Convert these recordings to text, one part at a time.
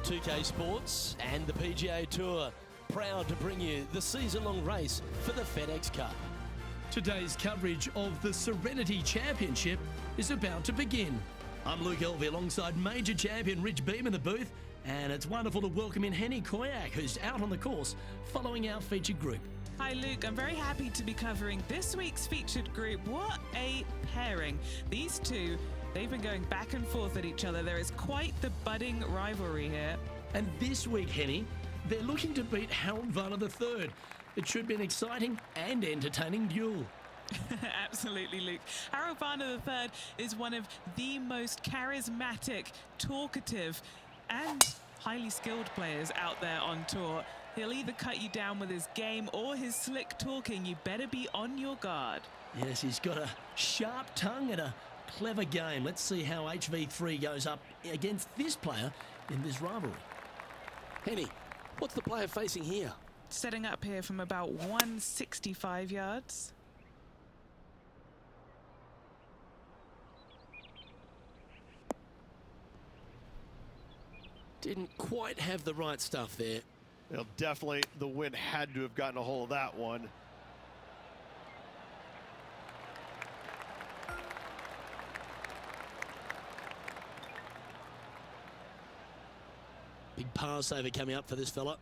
2K Sports and the PGA Tour, proud to bring you the season-long race for the FedEx Cup. Today's coverage of the Serenity Championship is about to begin. I'm Luke Elvey alongside major champion Rich Beam in the booth, and it's wonderful to welcome in Henny Koyak, who's out on the course following our featured group. Hi Luke, I'm very happy to be covering this week's featured group. What a pairing. These two They've been going back and forth at each other. There is quite the budding rivalry here. And this week, Henny, they're looking to beat Harold Varner III. It should be an exciting and entertaining duel. Absolutely, Luke. Harold Varner III is one of the most charismatic, talkative, and highly skilled players out there on tour. He'll either cut you down with his game or his slick talking. You better be on your guard. Yes, he's got a sharp tongue and a clever game. Let's see how HV3 goes up against this player in this rivalry. Henny, what's the player facing here? Setting up here from about 165 yards. Didn't quite have the right stuff there. Well, definitely the wind had to have gotten a hold of that one. Big pass over coming up for this fella.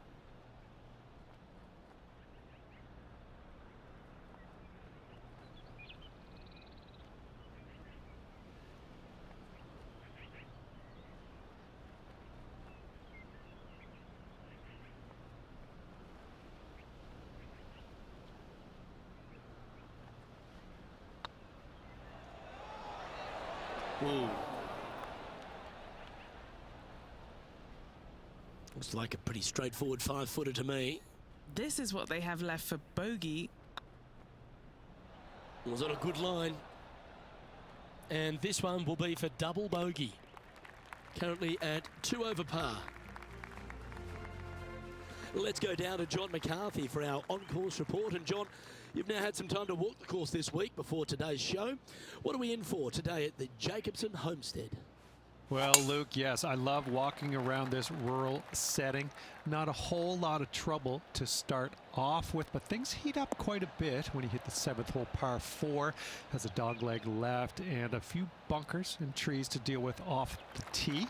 Ooh. Looks like a pretty straightforward 5-footer to me. This is what they have left for bogey. Was on a good line. And this one will be for double bogey. Currently at 2 over par. Let's go down to John McCarthy for our on-course report. And John, you've now had some time to walk the course this week before today's show. What are we in for today at the Jacobson Homestead? Well, Luke, yes, I love walking around this rural setting. Not a whole lot of trouble to start off with, but things heat up quite a bit when you hit the 7th hole, par 4. Has a dogleg left and a few bunkers and trees to deal with off the tee.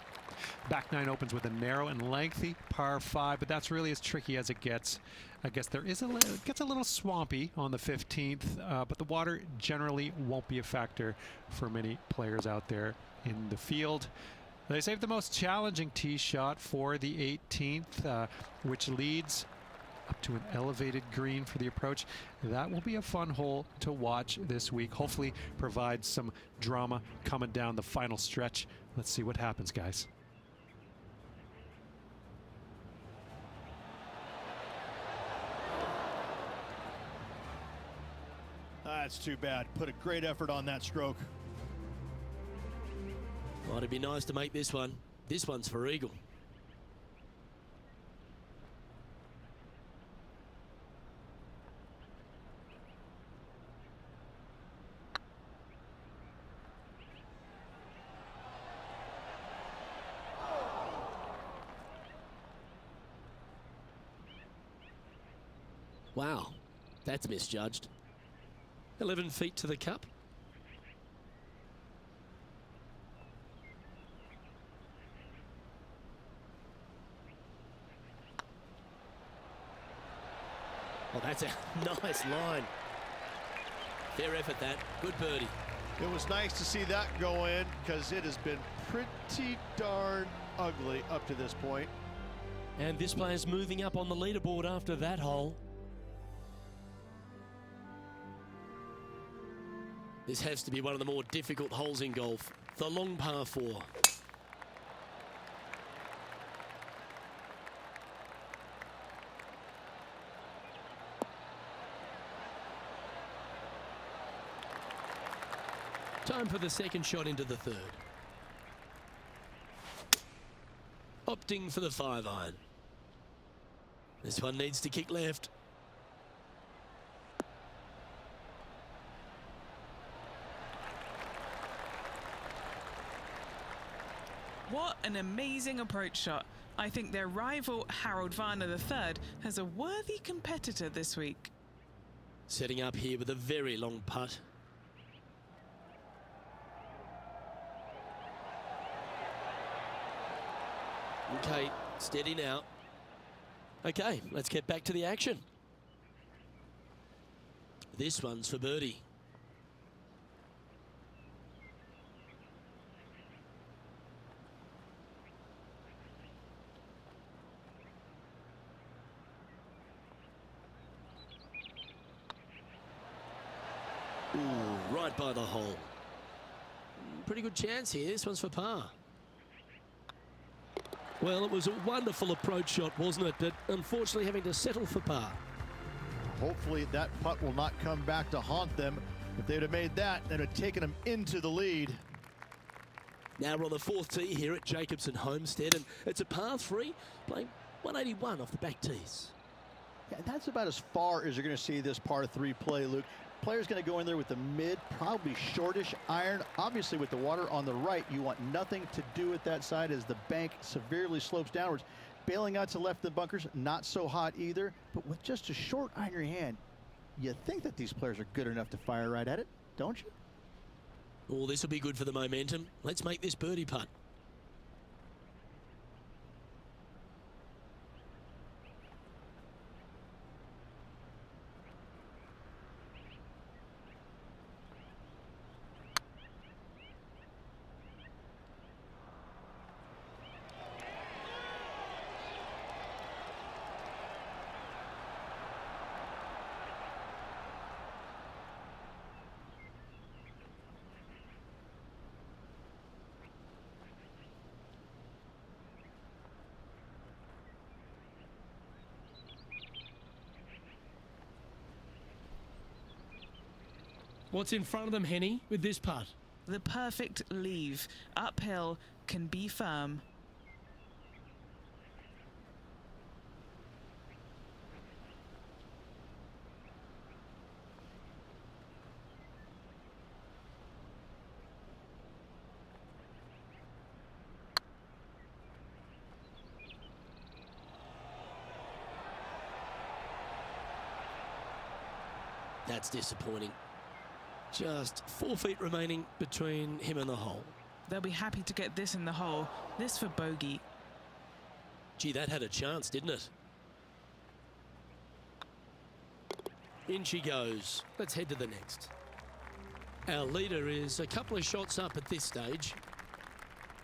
Back 9 opens with a narrow and lengthy par 5, but that's really as tricky as it gets. I guess there is it gets a little swampy on the 15th, but the water generally won't be a factor for many players out there in the field. They saved the most challenging tee shot for the 18th, which leads up to an elevated green for the approach. That will be a fun hole to watch this week. Hopefully provides some drama coming down the final stretch. Let's see what happens, guys. That's too bad. Put a great effort on that stroke. Well, it'd be nice to make this one. This one's for eagle. Wow, that's misjudged. 11 feet to the cup. Well, that's a nice line. Fair effort, that. Good birdie. It was nice to see that go in because it has been pretty darn ugly up to this point. And this player's moving up on the leaderboard after that hole. This has to be one of the more difficult holes in golf. The long par 4. Time for the second shot into the third. Opting for the 5-iron. This one needs to kick left. What an amazing approach shot. I think their rival Harold Varner III has a worthy competitor this week. Setting up here with a very long putt. Okay, steady now. Okay, let's get back to the action. This one's for birdie. Ooh, right by the hole. Pretty good chance here. This one's for par. Well, it was a wonderful approach shot, wasn't it? But unfortunately having to settle for par. Hopefully that putt will not come back to haunt them. If they'd have made that, they'd have taken them into the lead. Now we're on the fourth tee here at Jacobson Homestead, and it's a par 3, playing 181 off the back tees. Yeah, that's about as far as you're going to see this par 3 play, Luke. Player's going to go in there with the mid, probably shortish iron. Obviously, with the water on the right, you want nothing to do with that side as the bank severely slopes downwards. Bailing out to left of the bunkers, not so hot either. But with just a short iron in your hand, you think that these players are good enough to fire right at it, don't you? Oh, this will be good for the momentum. Let's make this birdie putt. What's in front of them, Henny, with this putt? The perfect leave. Uphill, can be firm. That's disappointing. Just 4 feet remaining between him and the hole. They'll be happy to get this in the hole. This for bogey. Gee, that had a chance, didn't it? In she goes. Let's head to the next. Our leader is a couple of shots up at this stage.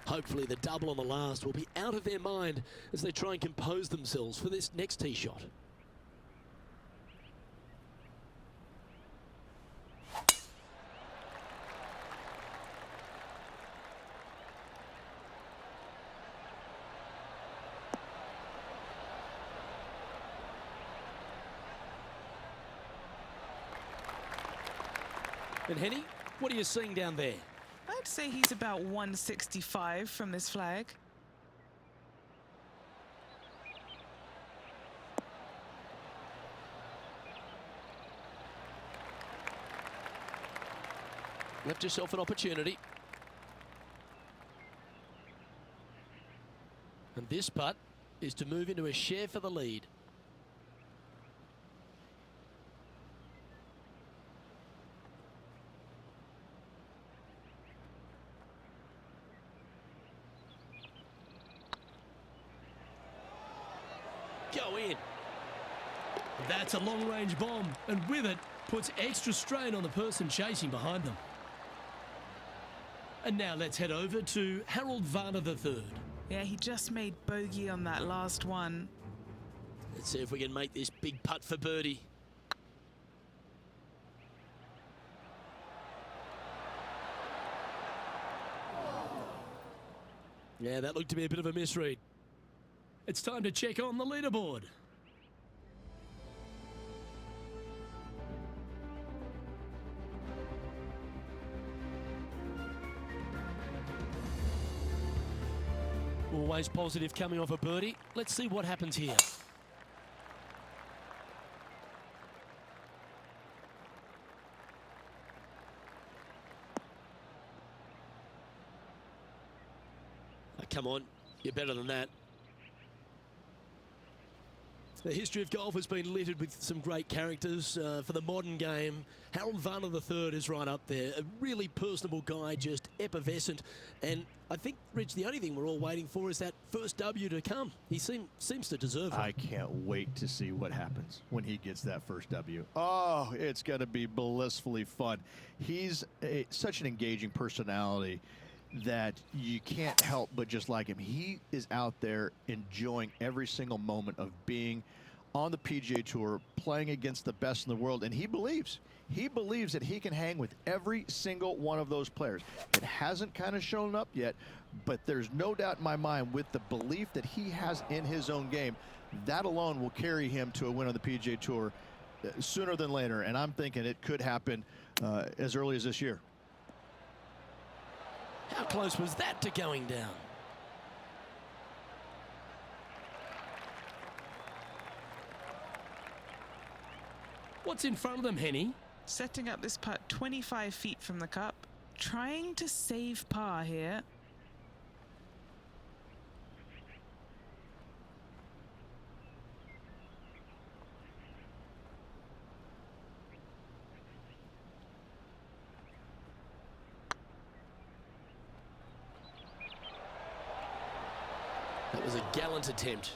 Hopefully the double on the last will be out of their mind as they try and compose themselves for this next tee shot. And Henny, what are you seeing down there? I'd say he's about 165 from this flag. Left yourself an opportunity. And this putt is to move into a share for the lead. Go in. That's a long-range bomb, and with it, puts extra strain on the person chasing behind them. And now let's head over to Harold Varner III. Yeah, he just made bogey on that last one. Let's see if we can make this big putt for birdie. Yeah, that looked to be a bit of a misread. It's time to check on the leaderboard. Always positive coming off a birdie. Let's see what happens here. Oh, come on, you're better than that. The history of golf has been littered with some great characters for the modern game. Harold Varner III is right up there. A really personable guy, just effervescent. And I think, Rich, the only thing we're all waiting for is that first W to come. He seems to deserve it. I can't wait to see what happens when he gets that first W. Oh, it's going to be blissfully fun. He's such an engaging personality that you can't help but just like him. He is out there enjoying every single moment of being on the PGA Tour, playing against the best in the world, and he believes that he can hang with every single one of those players. It hasn't kind of shown up yet, but there's no doubt in my mind, with the belief that he has in his own game, that alone will carry him to a win on the PGA Tour sooner than later, and I'm thinking it could happen as early as this year. How close was that to going down? What's in front of them, Henny? Setting up this putt 25 feet from the cup, trying to save par here. That was a gallant attempt.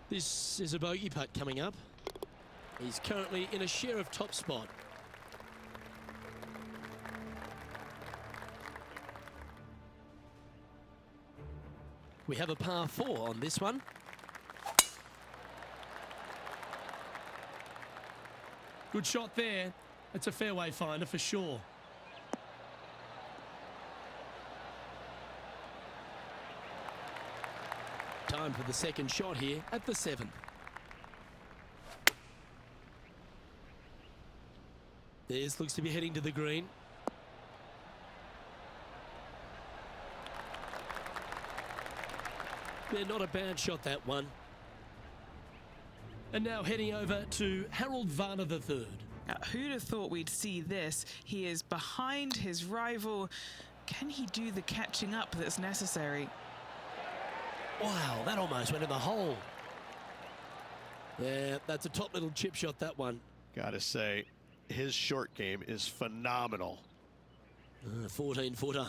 This is a bogey putt coming up. He's currently in a share of top spot. We have a par 4 on this one. Good shot there. It's a fairway finder for sure. Time for the second shot here at the 7th. This looks to be heading to the green. Yeah, not a bad shot, that one. And now heading over to Harold Varner III. Now, who'd have thought we'd see this? He is behind his rival. Can he do the catching up that's necessary? Wow, that almost went in the hole. Yeah, that's a top little chip shot, that one. Gotta say, his short game is phenomenal. 14-footer.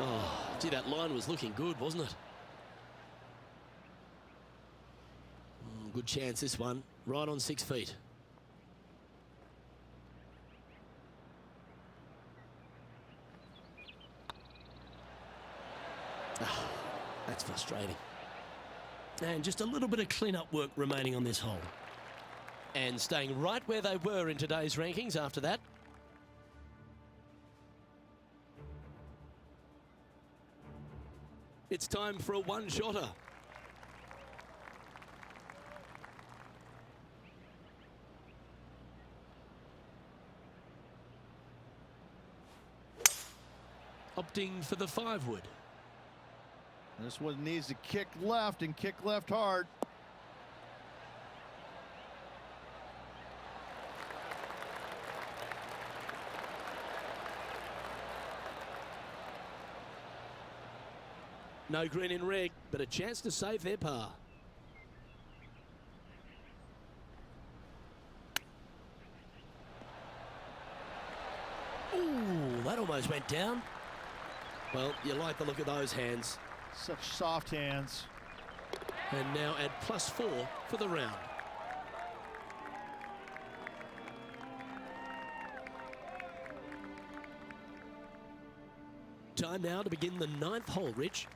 Oh, gee, that line was looking good, wasn't it? Good chance, this one. Right on 6 feet. That's frustrating. And just a little bit of clean-up work remaining on this hole. And staying right where they were in today's rankings after that. It's time for a one-shotter. Opting for the 5-wood. This one needs to kick left and kick left hard. No green in red, but a chance to save their par. Ooh, that almost went down. Well, you like the look of those hands. Such soft hands. And now at +4 for the round. Time now to begin the 9th hole, Rich.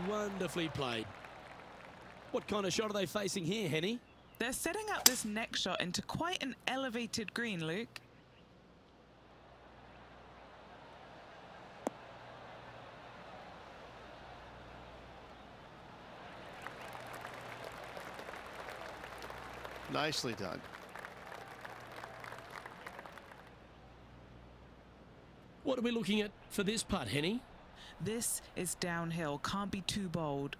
Wonderfully played. What kind of shot are they facing here, Henny? They're setting up this next shot into quite an elevated green, Luke. Nicely done. What are we looking at for this putt, Henny? This is downhill, can't be too bold.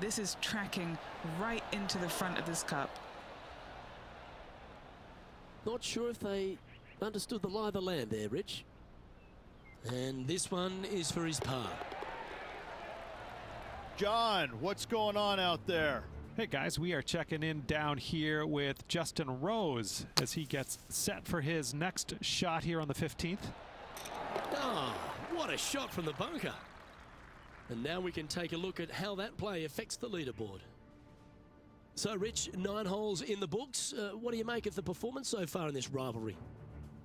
This is tracking right into the front of this cup. Not sure if they understood the lie of the land there, Rich. And this one is for his par. John, what's going on out there? Hey guys, we are checking in down here with Justin Rose as he gets set for his next shot here on the 15th. Ah, what a shot from the bunker. And now we can take a look at how that play affects the leaderboard. So, Rich, 9 holes in the books. What do you make of the performance so far in this rivalry?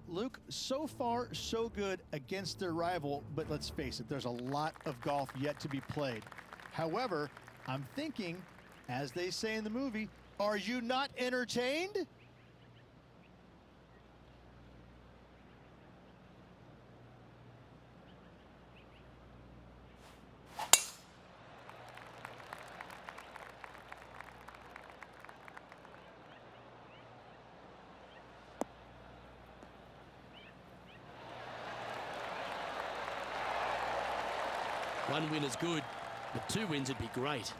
Luke, so far, so good against their rival, but let's face it, there's a lot of golf yet to be played. However, I'm thinking, as they say in the movie, are you not entertained? One win is good, but 2 wins would be great.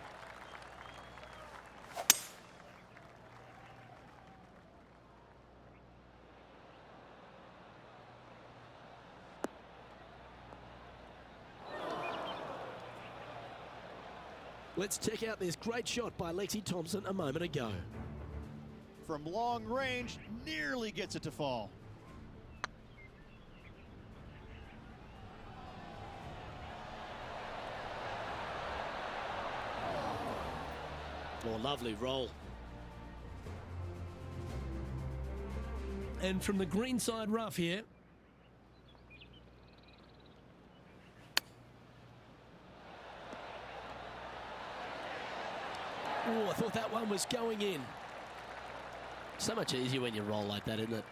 Let's check out this great shot by Lexi Thompson a moment ago. From long range, nearly gets it to fall. Oh, lovely roll. And from the greenside rough here. Oh, I thought that one was going in. So much easier when you roll like that, isn't it?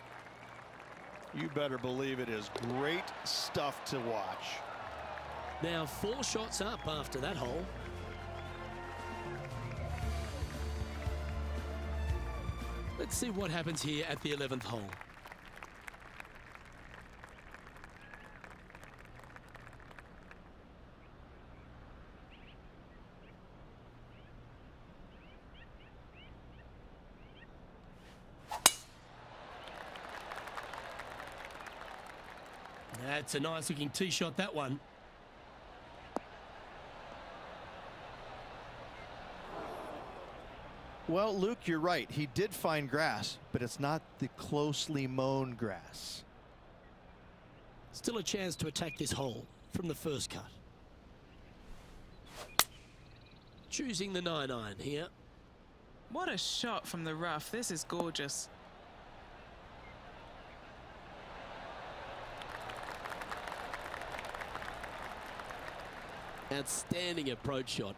You better believe it is great stuff to watch. Now 4 shots up after that hole. Let's see what happens here at the 11th hole. That's a nice looking tee shot, that one. Well, Luke, you're right. He did find grass, but it's not the closely mown grass. Still a chance to attack this hole from the first cut. Choosing the 9-iron here. What a shot from the rough. This is gorgeous. Outstanding approach shot.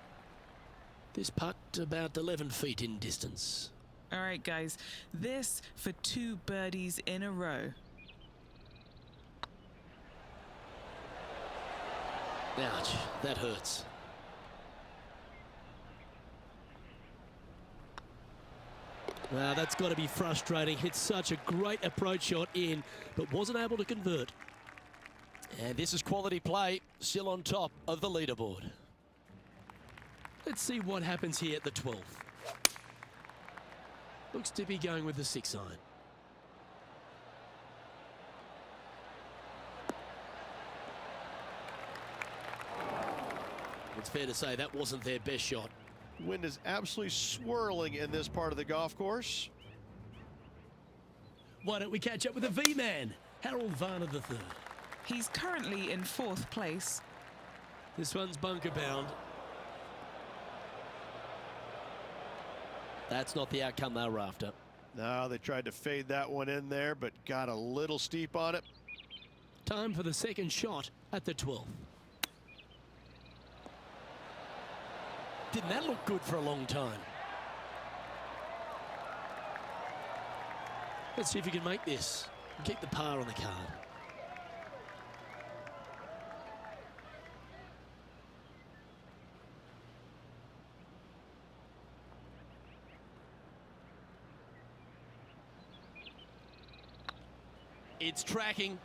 This putt about 11 feet in distance. All right, guys, this for 2 birdies in a row. Ouch, that hurts. Well, that's got to be frustrating. Hit such a great approach shot in, but wasn't able to convert. And this is quality play, still on top of the leaderboard. Let's see what happens here at the 12th. Looks to be going with the 6-iron. It's fair to say that wasn't their best shot. Wind is absolutely swirling in this part of the golf course. Why don't we catch up with the V-man, Harold Varner III. He's currently in 4th place. This one's bunker bound. That's not the outcome they were after. No, they tried to fade that one in there, but got a little steep on it. Time for the second shot at the 12th. Didn't that look good for a long time? Let's see if you can make this and keep the par on the card. It's tracking.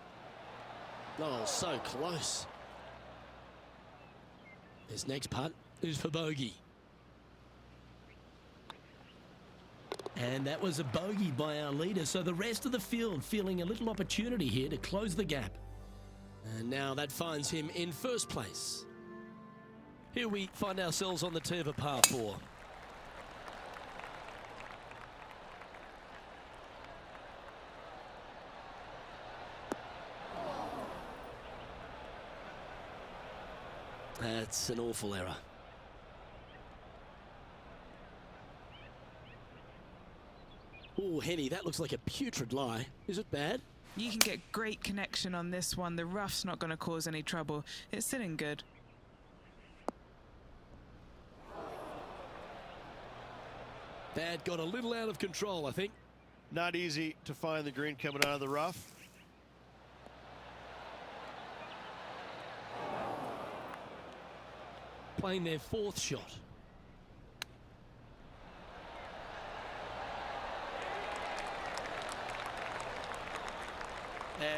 Oh, so close. This next putt is for bogey. And that was a bogey by our leader, so the rest of the field feeling a little opportunity here to close the gap. And now that finds him in first place. Here we find ourselves on the tee of a par 4. That's an awful error. Oh, Henny, that looks like a putrid lie. Is it bad? You can get great connection on this one. The rough's not going to cause any trouble. It's sitting good. That got a little out of control, I think. Not easy to find the green coming out of the rough. Playing their 4th shot.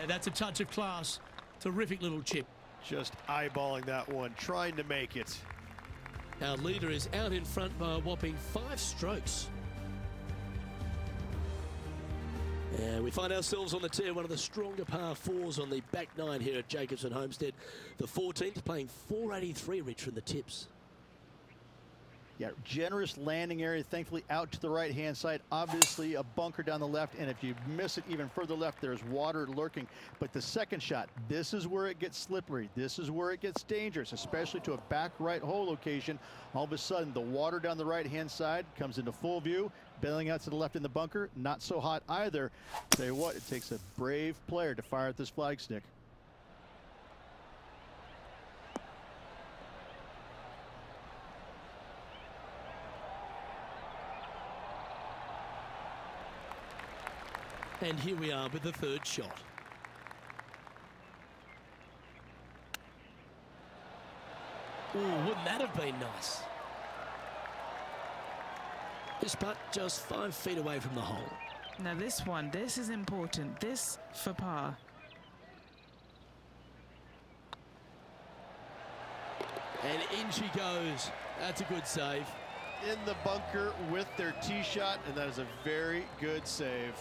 That's a touch of class. Terrific little chip. Just eyeballing that one, trying to make it. Our leader is out in front by a whopping 5 strokes. And we find ourselves on the tee, one of the stronger par 4s on the back 9 here at Jacobson Homestead. The 14th playing 483, Rich, from the tips. Yeah, generous landing area, thankfully out to the right-hand side. Obviously a bunker down the left, and if you miss it even further left, there's water lurking. But the second shot, this is where it gets slippery. This is where it gets dangerous, especially to a back right hole location. All of a sudden, the water down the right-hand side comes into full view. Bailing out to the left in the bunker, not so hot either. Tell you what, it takes a brave player to fire at this flag stick. And here we are with the 3rd shot. Ooh, wouldn't that have been nice? This putt just 5 feet away from the hole. Now this one, this is important. This for par. And in she goes. That's a good save. In the bunker with their tee shot, and that is a very good save.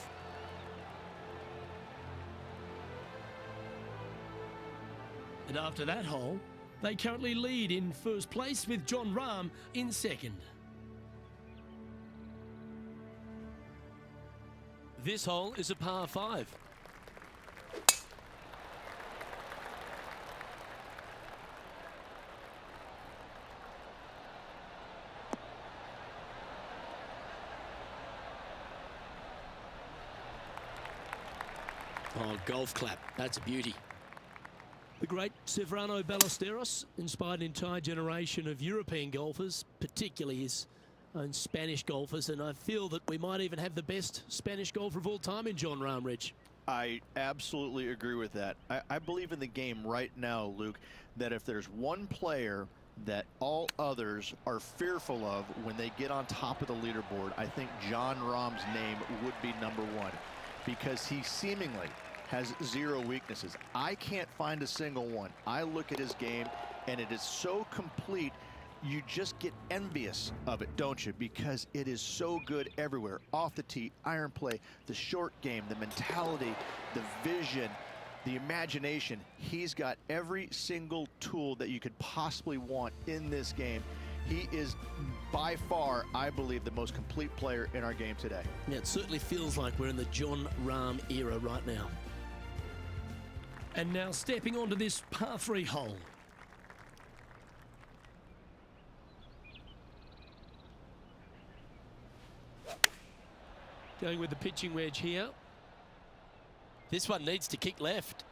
And after that hole, they currently lead in first place with Jon Rahm in second. This hole is a par 5. Oh, golf clap. That's a beauty. The great Severano Ballesteros inspired an entire generation of European golfers, particularly his own Spanish golfers, and I feel that we might even have the best Spanish golfer of all time in Jon Rahm, Rich. I absolutely agree with that. I believe in the game right now, Luke, that if there's one player that all others are fearful of when they get on top of the leaderboard, I think Jon Rahm's name would be number 1, because he seemingly has 0 weaknesses. I can't find a single one. I look at his game and it is so complete, you just get envious of it, don't you? Because it is so good everywhere. Off the tee, iron play, the short game, the mentality, the vision, the imagination. He's got every single tool that you could possibly want in this game. He is by far, I believe, the most complete player in our game today. Yeah, it certainly feels like we're in the Jon Rahm era right now. And now stepping onto this par 3 hole. Going with the pitching wedge here. This one needs to kick left.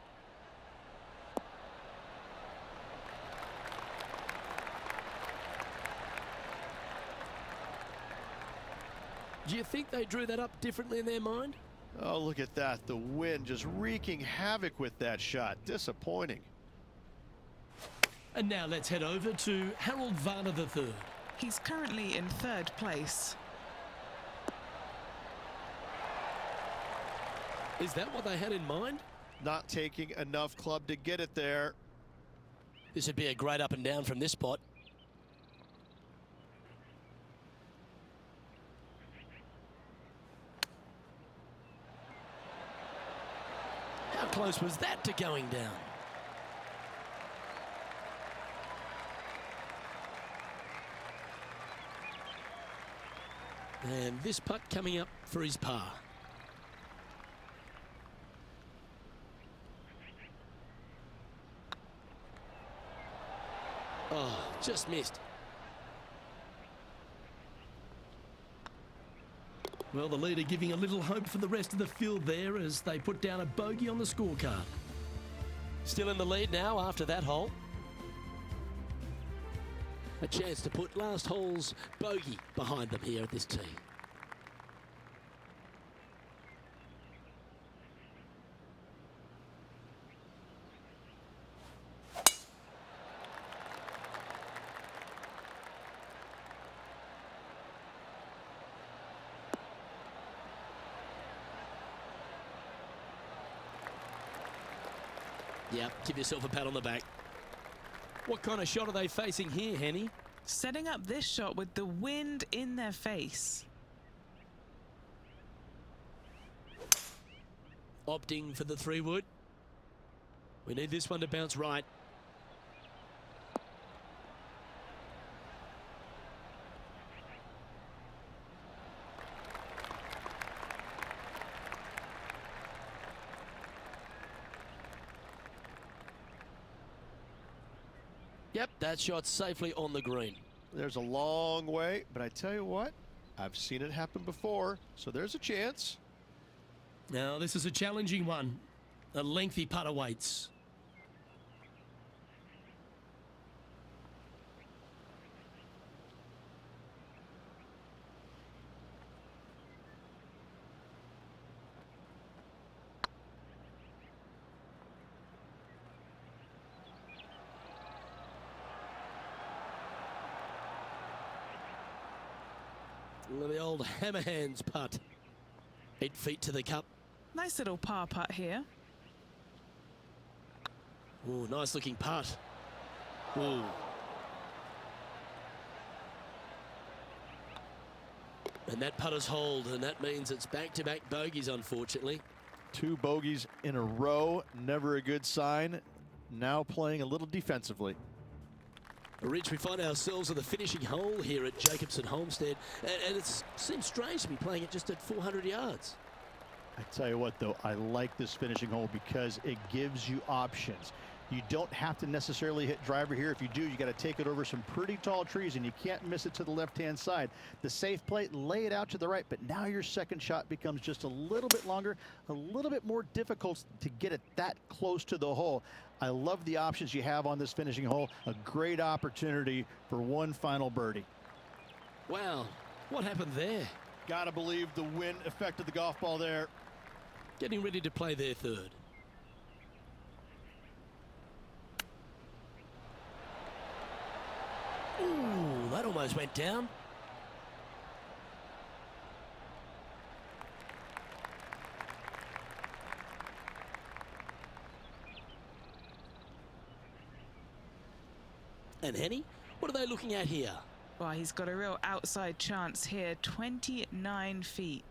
Do you think they drew that up differently in their mind? Oh, look at that. The wind just wreaking havoc with that shot. Disappointing. And now let's head over to Harold Varner III. He's currently in 3rd place. Is that what they had in mind? Not taking enough club to get it there. This would be a great up and down from this spot. close was that to going down? And this putt coming up for his par. Oh, just missed. Well, the leader giving a little hope for the rest of the field there as they put down a bogey on the scorecard. Still in the lead now after that hole. A chance to put last hole's bogey behind them here at this tee. Yep, give yourself a pat on the back. What kind of shot are they facing here, Henny? Setting up this shot with the wind in their face. Opting for the 3-wood. We need this one to bounce right. Yep, that shot's safely on the green. There's a long way, but I tell you what, I've seen it happen before, so there's a chance. Now, this is a challenging one. A lengthy putt awaits. The old hammer hands putt. 8 feet to the cup. Nice little par putt here. Ooh, nice looking putt. Ooh. And that putter's hold, and that means it's back-to-back bogeys, unfortunately. 2 bogeys in a row, never a good sign. Now playing a little defensively. Rich, we find ourselves at the finishing hole here at Jacobson Homestead, and it seems strange to be playing it just at 400 yards. I tell you what, though, I like this finishing hole because it gives you options. You don't have to necessarily hit driver here. If you do, you got to take it over some pretty tall trees, and you can't miss it to the left-hand side. The safe play, lay it out to the right, but now your second shot becomes just a little bit longer, a little bit more difficult to get it that close to the hole. I love the options you have on this finishing hole. A great opportunity for one final birdie. Wow, what happened there? Gotta believe the wind affected the golf ball there. Getting ready to play their third. Ooh, that almost went down. And Henny, what are they looking at here? Well, he's got a real outside chance here. 29 feet.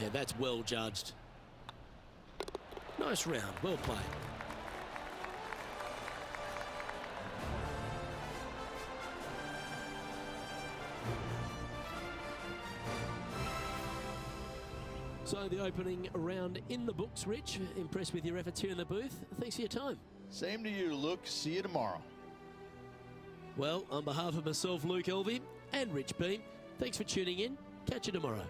Yeah, that's well judged. Nice round, well played. So the opening round in the books, Rich. Impressed with your efforts here in the booth. Thanks for your time. Same to you, Luke. See you tomorrow. Well, on behalf of myself, Luke Elvey, and Rich Beam, thanks for tuning in. Catch you tomorrow.